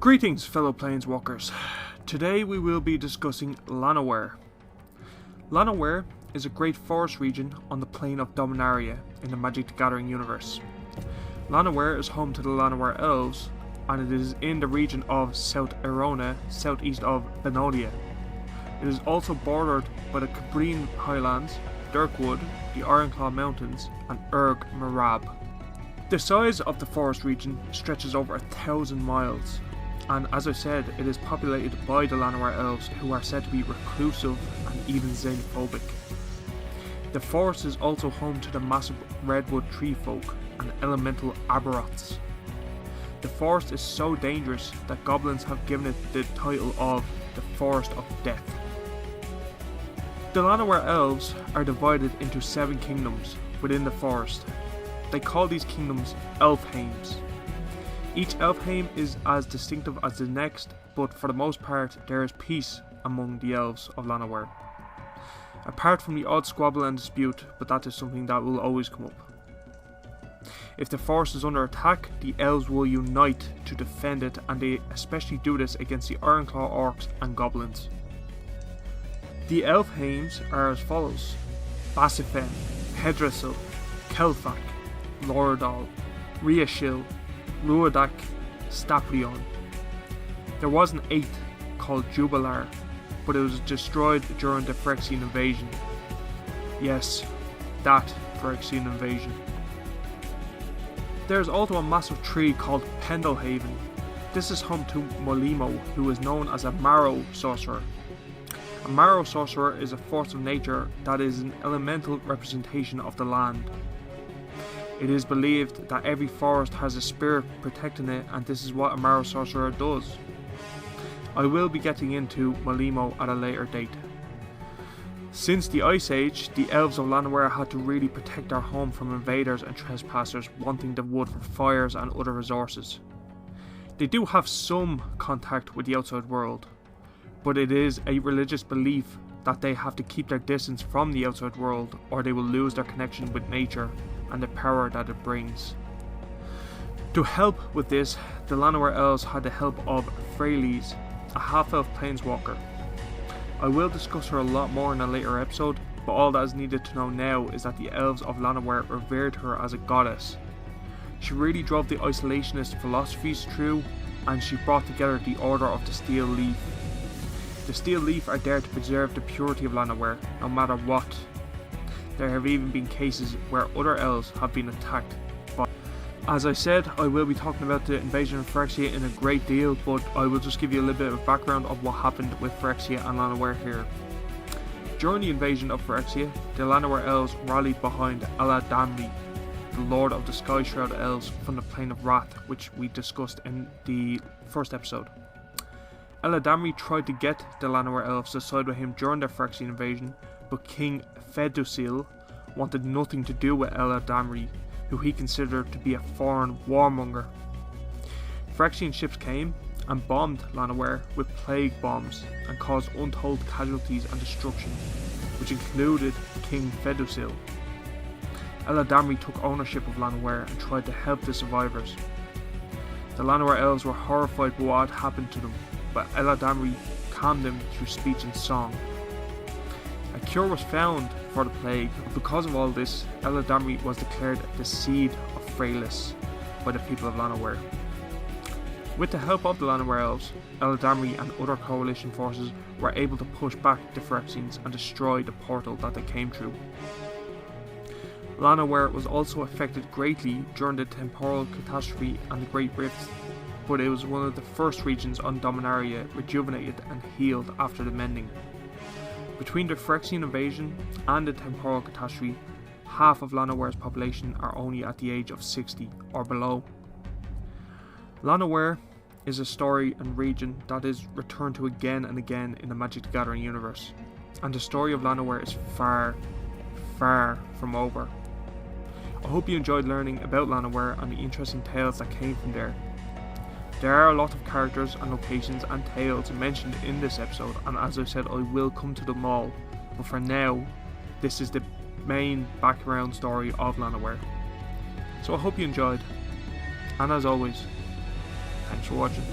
Greetings, fellow planeswalkers. Today we will be discussing Llanowar. Llanowar is a great forest region on the plane of Dominaria in the Magic the Gathering universe. Llanowar is home to the Llanowar elves, and it is in the region of South Erona, southeast of Benolia. It is also bordered by the Cabrine Highlands, Dirkwood, the Ironclaw Mountains, and Erg Marab. The size of the forest region stretches over 1,000 miles, and as I said, it is populated by the Llanowar elves, who are said to be reclusive and even xenophobic. The forest is also home to the massive redwood tree folk and elemental aberoths. The forest is so dangerous that goblins have given it the title of the Forest of Death. The Llanowar elves are divided into 7 kingdoms within the forest. They call these kingdoms Elfheims. Each Elfheim is as distinctive as the next, but for the most part there is peace among the elves of Llanowar. Apart from the odd squabble and dispute, but that is something that will always come up. If the forest is under attack, the elves will unite to defend it, and they especially do this against the Ironclaw orcs and goblins. The Elfheims are as follows: Basifen, Hedrasil, Kelfak, Loradal, Riashil, Ruadak, Staplion. There was an 8th called Jubilar, but it was destroyed during the Phyrexian invasion. Yes, that Phyrexian invasion. There is also a massive tree called Pendelhaven. This is home to Molimo, who is known as a Marrow sorcerer. A Marrow sorcerer is a force of nature that is an elemental representation of the land. It is believed that every forest has a spirit protecting it, and this is what a Marrow sorcerer does. I will be getting into Molimo at a later date. Since the Ice Age, the elves of Llanowar had to really protect their home from invaders and trespassers wanting the wood for fires and other resources. They do have some contact with the outside world, but it is a religious belief that they have to keep their distance from the outside world, or they will lose their connection with nature and the power that it brings. To help with this, the Llanowar elves had the help of Freylis, a half-elf planeswalker. I will discuss her a lot more in a later episode, but all that is needed to know now is that the elves of Llanowar revered her as a goddess. She really drove the isolationist philosophies through, and she brought together the Order of the Steel Leaf. The Steel Leaf are there to preserve the purity of Llanowar, no matter what. There have even been cases where other elves have been attacked by. As I said, I will be talking about the invasion of Phyrexia in a great deal, but I will just give you a little bit of background of what happened with Phyrexia and Llanowar here. During the invasion of Phyrexia, the Llanowar elves rallied behind Damien, the Lord of the Sky Shroud elves from the Plane of Wrath, which we discussed in the first episode. Damien tried to get the Llanowar elves to side with him during their Phyrexian invasion, but King Fedusil wanted nothing to do with Damien, who he considered to be a foreign warmonger. Phyrexian ships came and bombed Llanowar with plague bombs and caused untold casualties and destruction, which included King Fedusil. Damien took ownership of Llanowar and tried to help the survivors. The Llanowar elves were horrified by what had happened to them, but Damien calmed them through speech and song. A cure was found for the plague, but because of all this, Damien was declared the Seed of Freylis by the people of Llanowar. With the help of the Llanowar elves, Damien and other coalition forces were able to push back the Phyrexians and destroy the portal that they came through. Llanowar was also affected greatly during the temporal catastrophe and the Great Rifts, but it was one of the first regions on Dominaria rejuvenated and healed after the mending. Between the Phyrexian invasion and the temporal catastrophe, half of Llanowar's population are only at the age of 60 or below. Llanowar is a story and region that is returned to again and again in the Magic the Gathering universe, and the story of Llanowar is far, far from over. I hope you enjoyed learning about Llanowar and the interesting tales that came from there. There are a lot of characters and locations and tales mentioned in this episode, and as I said, I will come to them all, but for now, this is the main background story of Llanowar. So I hope you enjoyed, and as always, thanks for watching.